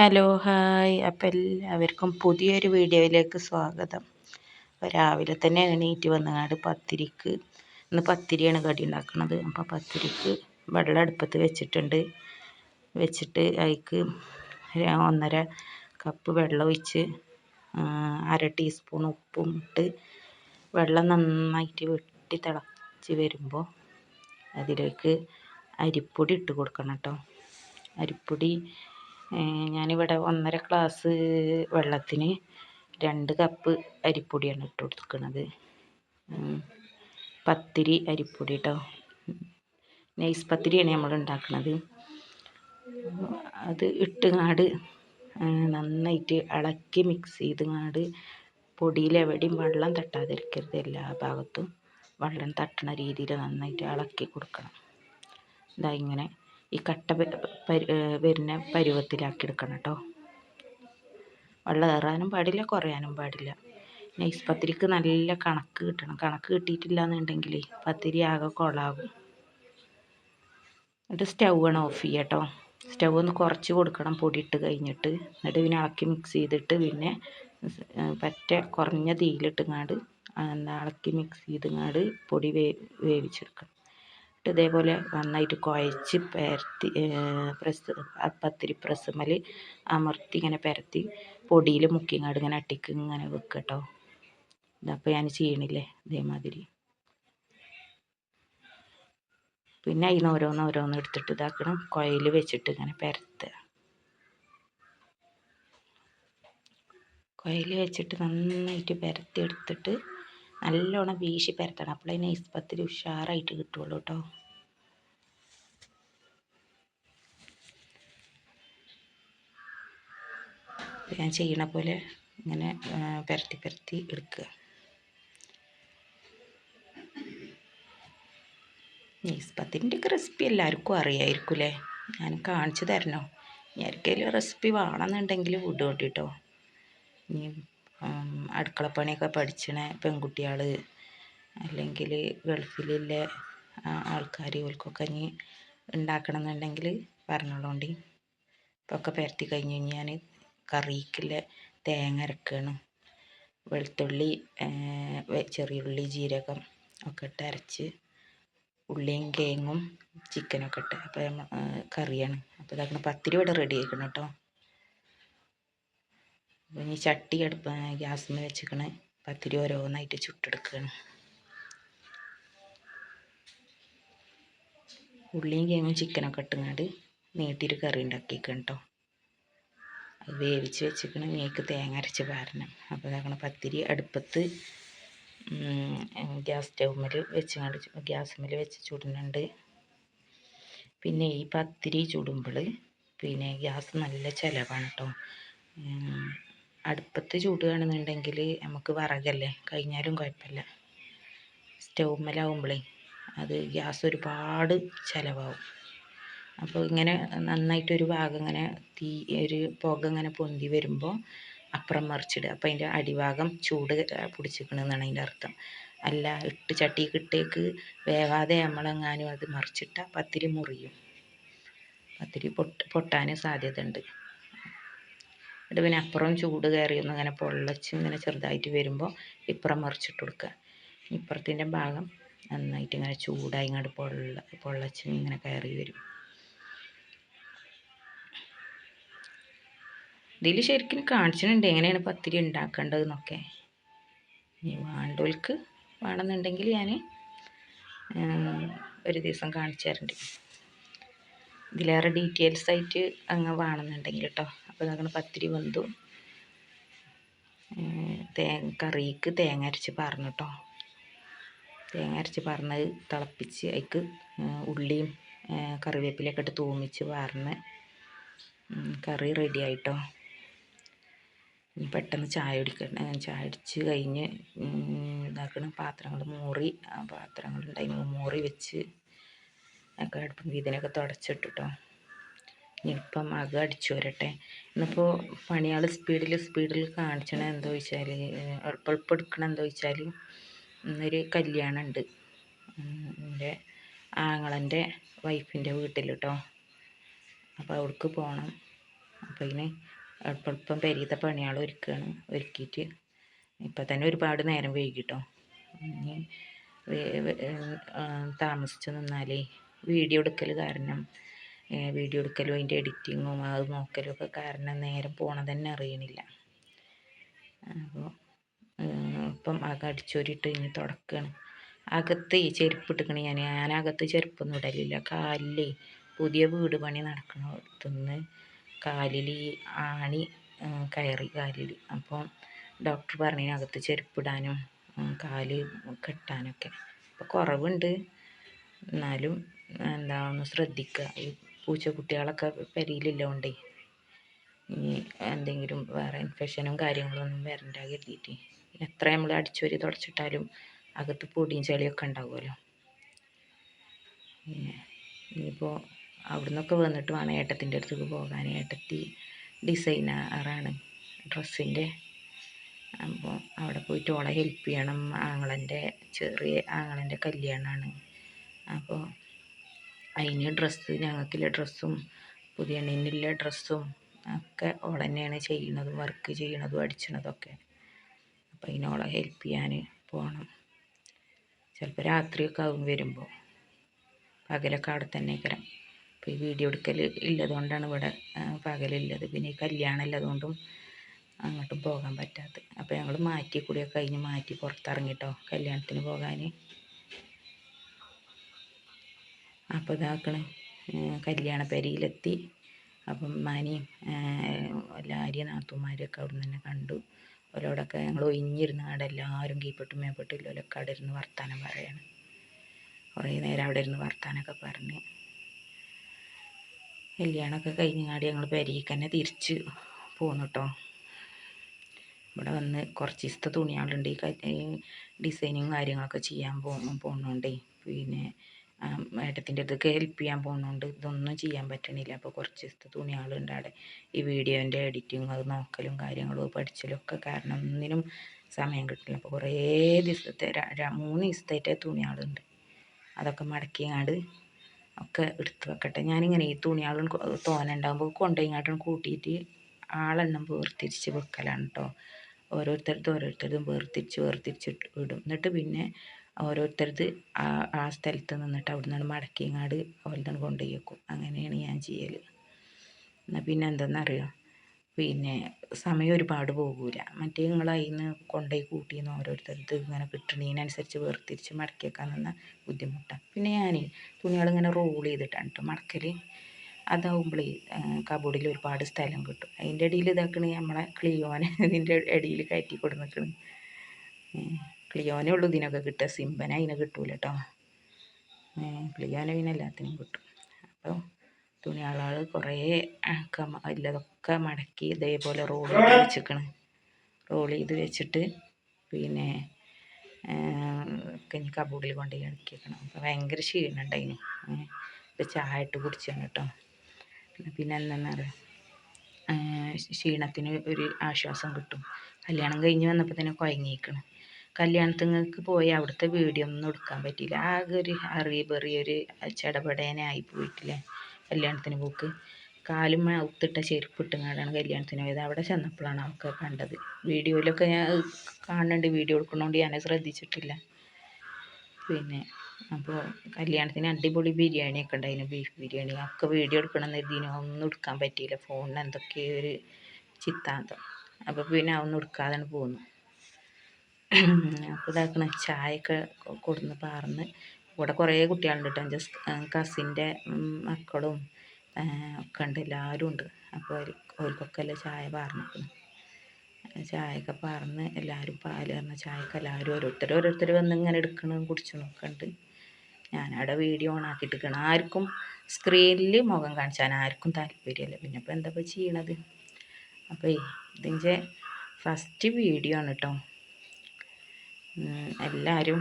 Hello hi. അപ്പം എല്ലാവർക്കും പുതിയൊരു വീഡിയോയിലേക്ക് സ്വാഗതം. അപ്പോൾ രാവിലെ തന്നെ എണീറ്റ് വന്നങ്ങാണ്ട് ഇന്ന് പത്തിരിയാണ് കടി ഉണ്ടാക്കുന്നത്. അപ്പോൾ പത്തിരിക്ക് വെള്ളം അടുപ്പത്ത് വെച്ചിട്ട് അതിക്ക് 1.5 കപ്പ് വെള്ളം ഒഴിച്ച് 1/2 ടീസ്പൂൺ ഉപ്പും ഇട്ട് വെള്ളം നന്നായിട്ട് വെട്ടി തിളച്ച് വരുമ്പോൾ അതിലേക്ക് അരിപ്പൊടി ഇട്ട് കൊടുക്കണം കേട്ടോ. അരിപ്പൊടി ഞാനിവിടെ 1.5 ഗ്ലാസ് വെള്ളത്തിന് 2 കപ്പ് അരിപ്പൊടിയാണ് ഇട്ട് കൊടുക്കുന്നത്. പത്തിരി അരിപ്പൊടി കേട്ടോ. നൈസ് പത്തിരിയാണ് നമ്മൾ ഉണ്ടാക്കുന്നത്. അത് ഇട്ടുങ്ങാട് നന്നായിട്ട് ഇളക്കി മിക്സ് ചെയ്തുങ്ങാട് പൊടിയിൽ എവിടെയും വെള്ളം തട്ടാതിരിക്കരുത്. എല്ലാ ഭാഗത്തും വെള്ളം തട്ടുന്ന രീതിയിൽ നന്നായിട്ട് ഇളക്കി കൊടുക്കണം. ഇതാ ഇങ്ങനെ ഈ കട്ട വരുന്ന പരുവത്തിലാക്കി എടുക്കണം കേട്ടോ. വെള്ളം ഏറാനും പാടില്ല, കുറയാനും പാടില്ല. നൈസ് പത്തിരിക്ക് നല്ല കണക്ക് കിട്ടണം. കണക്ക് കിട്ടിയിട്ടില്ല എന്നുണ്ടെങ്കിൽ പത്തിരി ആകെ കൊളാകും. എന്നിട്ട് സ്റ്റൗവാണ് ഓഫ് ചെയ്യുക കേട്ടോ. സ്റ്റൗ ഒന്ന് കുറച്ച് കൊടുക്കണം പൊടി ഇട്ട് കഴിഞ്ഞിട്ട്. എന്നിട്ട് പിന്നെ ഇളക്കി മിക്സ് ചെയ്തിട്ട് പിന്നെ പറ്റ കുറഞ്ഞ തീയിലിട്ടുങ്ങാണ്ട് ഇളക്കി മിക്സ് ചെയ്തുങ്ങാണ്ട് പൊടി വേവിച്ചെടുക്കണം. ഇതേപോലെ നന്നായിട്ട് കുഴച്ച് പരത്തി പത്തിരി പ്രസ്സുമ്മൽ അമർത്തി ഇങ്ങനെ പരത്തി പൊടിയിൽ മുക്കിങ്ങാട് ഇങ്ങനെ അട്ടിക്ക് ഇങ്ങനെ വെക്കുക കേട്ടോ. ഇതപ്പോൾ ഞാൻ ചെയ്യണില്ലേ ഇതേമാതിരി. പിന്നെ അതിന് ഓരോന്ന് എടുത്തിട്ട് ഇതാക്കണം. കുഴയിൽ വെച്ചിട്ട് ഇങ്ങനെ പരത്തുക. കുഴയിൽ വെച്ചിട്ട് നന്നായിട്ട് പരത്തി എടുത്തിട്ട് നല്ലോണം വീശി പരത്തണം. അപ്പോൾ അതിന് നൈസ് പത്തിരി ഉഷാറായിട്ട് കിട്ടുള്ളൂ കേട്ടോ. ഞാൻ ചെയ്യണ പോലെ ഇങ്ങനെ പരത്തി എടുക്കുക. നൈസ് പത്തിരിൻ്റെയൊക്കെ റെസിപ്പി എല്ലാവർക്കും അറിയാമായിരിക്കും അല്ലേ? ഞാൻ കാണിച്ചു തരണോ? ആർക്കെങ്കിലും റെസിപ്പി വേണമെന്നുണ്ടെങ്കിൽ വിടും കേട്ടോ. ഇനി അടുക്കളപ്പണിയൊക്കെ പഠിച്ചണ പെൺകുട്ടികൾ അല്ലെങ്കിൽ ഗൾഫിലുള്ള ആൾക്കാർ ഇവർക്കൊക്കെ ഇനി ഉണ്ടാക്കണം എന്നുണ്ടെങ്കിൽ പറഞ്ഞോളൂണ്ടി. ഇപ്പോൾ ഒക്കെ പരത്തി കഴിഞ്ഞ് ഞാൻ കറിക്കുള്ള തേങ്ങ അരക്കുകയാണ്. വെളുത്തുള്ളി, ചെറിയുള്ളി, ജീരകം ഒക്കെ ഇട്ട് അരച്ച് ഉള്ളിയും കേങ്ങും ചിക്കനൊക്കെ ഇട്ട് അപ്പോൾ കറിയാണ്. അപ്പോൾ ഇതാക്കണം പത്തിരി ഇവിടെ റെഡി ആക്കണം കേട്ടോ. അപ്പോൾ ഇനി ചട്ടി ഗ്യാസിൽ വെച്ചിക്കണ് പത്തിരി ഓരോന്നായിട്ട് ചുട്ടെടുക്കുകയാണ്. ഉള്ളിയും കേങ്ങും ചിക്കനൊക്കെ ഇട്ടുങ്ങാണ്ട് നീട്ടിയിട്ട് കറി ഉണ്ടാക്കിക്കണം കേട്ടോ. അത് വേവിച്ച് വെച്ചിക്കണ്. നീക്ക് തേങ്ങ അരച്ച് പാരണം. അപ്പോൾ ഇതാക്കണം പത്തിരി അടുപ്പത്ത് ഗ്യാസ്മേൽ വെച്ച് ചുടുന്നുണ്ട്. പിന്നെ ഈ പത്തിരി ചുടുമ്പോൾ പിന്നെ ഗ്യാസ് നല്ല ചിലവാണ് കേട്ടോ. അടുപ്പത്ത് ചുടുകയാണെന്നുണ്ടെങ്കിൽ നമുക്ക് വിറകല്ലേ, കഴിഞ്ഞാലും കുഴപ്പമില്ല. സ്റ്റൗമ്മലാവുമ്പോഴേ അത് ഗ്യാസ് ഒരുപാട് ചിലവാകും. അപ്പോൾ ഇങ്ങനെ നന്നായിട്ടൊരു ഭാഗം ഇങ്ങനെ ഒരു പുക ഇങ്ങനെ പൊന്തി വരുമ്പോൾ അപ്പുറം മറിച്ചിടുക. അപ്പോൾ അതിൻ്റെ അടിഭാഗം ചൂട് പിടിച്ചിക്കണമെന്നാണ് അതിൻ്റെ അർത്ഥം. അല്ല ചട്ടിക്കിട്ടേക്ക് വേവാതെ നമ്മളെങ്ങാനും അത് മറിച്ചിട്ടാൽ പത്തിരി മുറിയും. പത്തിരി പൊട്ടാൻ സാധ്യത ഉണ്ട്. എന്നിട്ട് പിന്നെ അപ്പുറം ചൂട് കയറിയൊന്നും ഇങ്ങനെ പൊള്ളച്ച് ഇങ്ങനെ ചെറുതായിട്ട് വരുമ്പോൾ ഇപ്പുറം മറിച്ചിട്ട് കൊടുക്കുക. ഇപ്പുറത്തിൻ്റെ ഭാഗം നന്നായിട്ട് ഇങ്ങനെ ചൂടായി ഇങ്ങോട്ട് പൊള്ളച്ച് ഇങ്ങനെ കയറി വരും. ഇതിൽ ശരിക്കും കാണിച്ചിട്ടുണ്ട് എങ്ങനെയാണ് പത്തിരി ഉണ്ടാക്കേണ്ടതെന്നൊക്കെ. ഇനി വേണ്ടവർക്ക് വേണമെന്നുണ്ടെങ്കിൽ ഞാൻ ഒരു ദിവസം കാണിച്ചു തരണ്ട്. ഇതിലേറെ ഡീറ്റെയിൽസ് ആയിട്ട് അങ്ങ് വേണമെന്നുണ്ടെങ്കിൽ കേട്ടോ. അപ്പോൾ ഇതാക്കണം പത്തിരി വെന്തു. കറിക്ക് തേങ്ങ അരച്ച് പാർന്നു കേട്ടോ. തേങ്ങ അരച്ച് പാർന്നത് തിളപ്പിച്ച് അതിക്ക് ഉള്ളിയും കറിവേപ്പിലൊക്കെ ഇട്ട് തൂമിച്ച് പാർന്ന് കറി റെഡി ആയിട്ടോ. ഇനി പെട്ടെന്ന് ചായ അടിച്ച് കഴിഞ്ഞ് ഇതാക്കണം. പാത്രങ്ങൾ പാത്രങ്ങളുണ്ടായിരുന്നു മോറി വെച്ച് ഒക്കെ അടുപ്പം ഇതിനൊക്കെ തുടച്ചിട്ടിട്ടോ. ഇനിയിപ്പം അകം അടിച്ചു വരട്ടെ. ഇന്നിപ്പോൾ പണിയാൾ സ്പീഡിൽ കാണിച്ചണ എന്താ വെച്ചാൽ എളുപ്പം എടുക്കണം എന്താ വെച്ചാൽ ഇന്നൊരു കല്യാണം ഉണ്ട് എൻ്റെ ആങ്ങളൻ്റെ വൈഫിൻ്റെ വീട്ടിൽ കേട്ടോ. അപ്പോൾ അവിടേക്ക് പോകണം. അപ്പോൾ ഇതിന് എളുപ്പം പെരീത്തെ പണികൾ ഒരുക്കിയിട്ട് ഇപ്പം തന്നെ ഒരുപാട് നേരം വൈകിട്ടോ. ഇനി താമസിച്ച് നിന്നാലേ വീഡിയോ എടുക്കൽ കാരണം വീഡിയോ എടുക്കലും അതിൻ്റെ എഡിറ്റിങ്ങും അത് നോക്കലും ഒക്കെ കാരണം നേരം പോണത് തന്നെ അറിയണില്ല. അപ്പോൾ ഇപ്പം അടിച്ചോരിട്ട് ഇനി തുടക്കുകയാണ്. അകത്ത് ഈ ചെരുപ്പിട്ടിക്കണ ഞാനകത്ത് ചെരുപ്പൊന്നും ഇടലില്ല. കാലിൽ പുതിയ വീട് പണി നടക്കണത്തുനിന്ന് കാലിൽ ഈ ആണി കയറി കാലിൽ. അപ്പോൾ ഡോക്ടർ പറഞ്ഞതിനകത്ത് ചെരുപ്പിടാനും കാല് കെട്ടാനൊക്കെ. അപ്പോൾ കുറവുണ്ട്, എന്നാലും ഒന്ന് ശ്രദ്ധിക്കുക. ഈ പൂച്ചക്കുട്ടികളൊക്കെ പെരിയിലുള്ളതുകൊണ്ടേ ഇനി എന്തെങ്കിലും വേറെ ഇൻഫെക്ഷനും കാര്യങ്ങളൊന്നും വരണ്ട കരുതിയിട്ട്. എത്ര നമ്മൾ അടിച്ചോരി തുടച്ചിട്ടാലും അകത്ത് പൊടിയും ചെളിയൊക്കെ ഉണ്ടാവുമല്ലോ. ഇനിയിപ്പോൾ അവിടെ നിന്നൊക്കെ വന്നിട്ട് വേണം ഏട്ടത്തിൻ്റെ അടുത്തേക്ക് പോകാൻ. ഏട്ടത്തി ഡിസൈനറാണ് ഡ്രസ്സിൻ്റെ. അപ്പോൾ അവിടെ പോയിട്ട് ഓളെ ഹെൽപ്പ് ചെയ്യണം. ചെറിയ ആങ്ങളൻ്റെ കല്യാണമാണ്. അപ്പോൾ അതിന് ഞങ്ങൾക്കുള്ള ഡ്രസ്സും പുതിയ എണ്ണിനുള്ള ഡ്രസ്സും ഒക്കെ ഓൾ തന്നെയാണ് ചെയ്യണതും വർക്ക് ചെയ്യണതും അടിച്ചണതൊക്കെ. അപ്പോൾ അതിനോളെ ഹെൽപ്പ് ചെയ്യാൻ പോകണം. ചിലപ്പോൾ രാത്രിയൊക്കെ ആവും വരുമ്പോൾ. പകലൊക്കെ അവിടെ തന്നെ ഇക്കരം. ഇപ്പോൾ ഈ വീഡിയോ എടുക്കൽ ഉള്ളതുകൊണ്ടാണ് ഇവിടെ പകലുള്ളത്. പിന്നെ ഈ കല്യാണം ഉള്ളതുകൊണ്ടും അങ്ങോട്ടും പോകാൻ പറ്റാത്തത്. അപ്പോൾ ഞങ്ങൾ കൂടിയൊക്കെ കഴിഞ്ഞ് മാറ്റി പുറത്തിറങ്ങിട്ടോ കല്യാണത്തിന് പോകാൻ. അപ്പോൾ ഇതാക്കണേ കല്യാണ പെരിയിലെത്തി. അപ്പം മാനിയും എല്ലാവരെയും നാത്തൂന്മാരെയൊക്കെ അവിടെ നിന്ന് തന്നെ കണ്ടു. ഓരോടൊക്കെ ഞങ്ങൾ ഒഴിഞ്ഞിരുന്ന അവിടെ എല്ലാവരും കീപ്പെട്ടും മേപ്പെട്ടില്ലൊക്കെ അവിടെ ഇരുന്ന് വർത്താനം പറയാണ്. കുറേ നേരം അവിടെ ഇരുന്ന് വർത്താനമൊക്കെ പറഞ്ഞ് കല്യാണമൊക്കെ കഴിഞ്ഞാടി ഞങ്ങൾ പെരിക്ക് തന്നെ തിരിച്ച് പോന്നു കേട്ടോ. ഇവിടെ വന്ന് കുറച്ച് ദിവസത്തെ തുണികളുണ്ട്. ഈ ഡിസൈനിങ് കാര്യങ്ങളൊക്കെ ചെയ്യാൻ പോകുന്നുണ്ടേ. പിന്നെ ഏട്ടത്തിൻ്റെ അടുത്തേക്ക് ഹെൽപ്പ് ചെയ്യാൻ പോകുന്നുണ്ട്. ഇതൊന്നും ചെയ്യാൻ പറ്റണില്ല. അപ്പോൾ കുറച്ച് ദിവസത്തെ തുണികളുണ്ട് അവിടെ. ഈ വീഡിയോൻ്റെ എഡിറ്റിങ് അത് നോക്കലും കാര്യങ്ങളും പഠിച്ചലും ഒക്കെ കാരണം ഒന്നിനും സമയം കിട്ടില്ല. അപ്പോൾ കുറേ ദിവസത്തെ 3 ദിവസത്തെ തുണികളുണ്ട്. അതൊക്കെ മടക്കിങ്ങാണ്ട് ഒക്കെ എടുത്ത് വെക്കട്ടെ. ഞാനിങ്ങനെ ഈ തുണികളും തോനുണ്ടാകുമ്പോൾ കൊണ്ടുപോയിങ്ങാട്ടും കൂട്ടിയിട്ട് ആളെണ്ണം വേർതിരിച്ച് വെക്കലാണ് കേട്ടോ. ഓരോരുത്തരതും വേർതിരിച്ച് ഇടും. എന്നിട്ട് പിന്നെ ഓരോരുത്തരത് ആ സ്ഥലത്ത് നിന്നിട്ട് അവിടെ നിന്നാണ് മടക്കിങ്ങാട് അവരുടെ കൊണ്ടുപോയി വെക്കും. അങ്ങനെയാണ് ഞാൻ ചെയ്യൽ. എന്നാൽ പിന്നെ എന്തെന്നറിയോ, പിന്നെ സമയം ഒരുപാട് പോകൂല. മറ്റേ നിങ്ങൾ അതിൽ നിന്ന് കൊണ്ടുപോയി കൂട്ടിന്ന് ഓരോരുത്തരത് ഇങ്ങനെ കിട്ടണതിനനുസരിച്ച് വേർതിരിച്ച് മടക്കി വെക്കാൻ നിന്നാൽ ബുദ്ധിമുട്ടാണ്. പിന്നെ ഞാൻ തുണികളിങ്ങനെ റോൾ ചെയ്തിട്ടാണ് കേട്ടോ മടക്കൽ. അതാവുമ്പോഴേ കബോർഡിൽ ഒരുപാട് സ്ഥലം കിട്ടും. അതിൻ്റെ ഇടയിൽ ഇതാക്കണ നമ്മളെ ക്ലിയോനെ ഇതിൻ്റെ ഇടയിൽ കയറ്റി കൊടുന്നിക്കണ്. ക്ലിയോനേ ഉള്ളൂ ഇതിനൊക്കെ കിട്ടുക. സിംബന അതിനെ കിട്ടൂല കേട്ടോ. ക്ലിയോനെ പിന്നെ എല്ലാത്തിനും കിട്ടും. അപ്പോൾ തുണിയാളുകൾ കുറേ ഇല്ലതൊക്കെ മടക്കി ഇതേപോലെ റോൾ ചെയ്ത് വെച്ചിക്കണം. റോൾ ചെയ്ത് വെച്ചിട്ട് പിന്നെ ഇനി കബോർഡിൽ കൊണ്ടുപോയി ഇറക്കി വെക്കണം. അപ്പോൾ ഭയങ്കര ക്ഷീണമുണ്ട് അതിന്. ഇപ്പോൾ ചായ ഇട്ട് കുടിച്ചാണ് കേട്ടോ. പിന്നെ എന്താണെന്നറിയാം, ക്ഷീണത്തിന് ഒരു ആശ്വാസം കിട്ടും. കല്യാണം കഴിഞ്ഞ് വന്നപ്പോൾ തന്നെ കുഴങ്ങിയിരിക്കണം. കല്യാണത്തിങ്ങൾക്ക് പോയി അവിടുത്തെ വീഡിയോ ഒന്നും എടുക്കാൻ പറ്റിയില്ല. ആകെ ഒരു അറിയറിയൊരു ചടപടേനായി പോയിട്ടില്ലേ കല്യാണത്തിന് പോക്ക്. കാലും ഒത്തിട്ട ചെരുപ്പിട്ടുങ്ങാണ്ടാണ് കല്യാണത്തിന് പോയത്. അവിടെ ചെന്നപ്പോഴാണ് അവൾക്ക് കണ്ടത്. വീഡിയോയിലൊക്കെ ഞാൻ കാണുന്നുണ്ട്. വീഡിയോ എടുക്കണോണ്ട് ഞാൻ ശ്രദ്ധിച്ചിട്ടില്ല. പിന്നെ അപ്പോൾ കല്യാണത്തിന് അടിപൊളി ബിരിയാണിയൊക്കെ ഉണ്ടായിരുന്നു. ബീഫ് ബിരിയാണി ഒക്കെ വീഡിയോ എടുക്കണം എന്നതിന് ഒന്നും എടുക്കാൻ പറ്റിയില്ല. ഫോണിന് എന്തൊക്കെയോ ഒരു ചിത്താന്തം. അപ്പോൾ പിന്നെ അതൊന്നും എടുക്കാതെ പോന്നു. അപ്പോൾ ഇതാക്കണ ചായയൊക്കെ കൊടുന്ന് പാർന്ന്. ഇവിടെ കുറേ കുട്ടികളുണ്ട് കേട്ടോ. എൻ്റെ കസിൻ്റെ മക്കളും ഒക്കെ ഉണ്ട്, എല്ലാവരും ഉണ്ട്. അപ്പോൾ അവർക്കൊക്കെ അല്ലേ ചായ പാർന്നിക്കണം. ചായയൊക്കെ പാർന്ന് എല്ലാവരും പാല് പറഞ്ഞ ചായയൊക്കെ എല്ലാവരും ഓരോരുത്തർ വന്ന് ഇങ്ങനെ എടുക്കണം കുടിച്ചണമൊക്കെ ഉണ്ട്. ഞാനവിടെ വീഡിയോ ഓൺ ആക്കിയിട്ടിരിക്കണം. ആർക്കും സ്ക്രീനിൽ മുഖം കാണിച്ചാൽ ആർക്കും താല്പര്യമല്ല. പിന്നെ ഇപ്പോൾ എന്താ ചെയ്യണത്. അപ്പോൾ ഇതിൻ്റെ ഫസ്റ്റ് വീഡിയോ ആണ് കേട്ടോ. എല്ലാവരും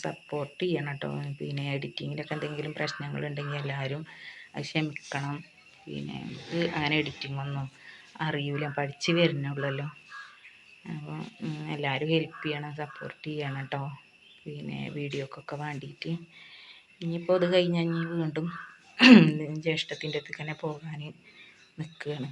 സപ്പോർട്ട് ചെയ്യണം കേട്ടോ. പിന്നെ എഡിറ്റിങ്ങിലൊക്കെ എന്തെങ്കിലും പ്രശ്നങ്ങളുണ്ടെങ്കിൽ എല്ലാവരും അത് ക്ഷമിക്കണം. പിന്നെ അങ്ങനെ എഡിറ്റിങ്ങൊന്നും അറിയില്ല, പഠിച്ച് വരുന്നുള്ളല്ലോ. അപ്പോൾ എല്ലാവരും ഹെൽപ്പ് ചെയ്യണം, സപ്പോർട്ട് ചെയ്യണം കേട്ടോ. പിന്നെ വീഡിയോക്കൊക്കെ വേണ്ടിയിട്ട്. ഇനിയിപ്പോൾ അത് കഴിഞ്ഞാൽ വീണ്ടും ജ്യേഷ്ഠത്തിൻ്റെ അടുത്ത് തന്നെ പോകാൻ നിൽക്കുകയാണ്.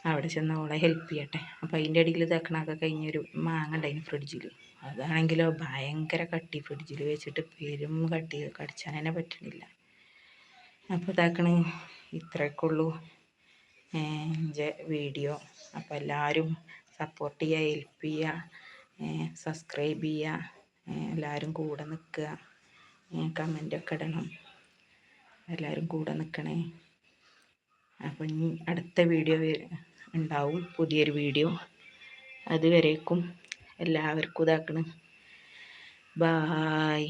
അവിടെ ചെന്ന് ഓളെ ഹെൽപ്പ് ചെയ്യട്ടെ. അപ്പോൾ അതിൻ്റെ ഇടയിൽ ഇതാക്കണൊക്കെ കഴിഞ്ഞൊരു മാങ്ങ ഉണ്ടായിരുന്നു ഫ്രിഡ്ജിൽ. അതാണെങ്കിലോ ഭയങ്കര കട്ടി, ഫ്രിഡ്ജിൽ വെച്ചിട്ട് പെരും കട്ടി, കടിച്ചാൻ തന്നെ പറ്റണില്ല. അപ്പോൾ ഇതാക്കണേ ഇത്രയൊക്കെ ഉള്ളൂ എൻ്റെ വീഡിയോ. അപ്പോൾ എല്ലാവരും സപ്പോർട്ട് ചെയ്യുക, ഹെൽപ്പ് ചെയ്യുക, സബ്സ്ക്രൈബ് ചെയ്യുക, എല്ലാവരും കൂടെ നിൽക്കുക, കമൻ്റൊക്കെ ഇടണം, എല്ലാവരും കൂടെ നിൽക്കണേ. അപ്പം ഇനി അടുത്ത വീഡിയോ ഉണ്ടാവും, പുതിയൊരു വീഡിയോ. അതുവരേക്കും എല്ലാവർക്കും ഇതാക്കണം. ബായ്.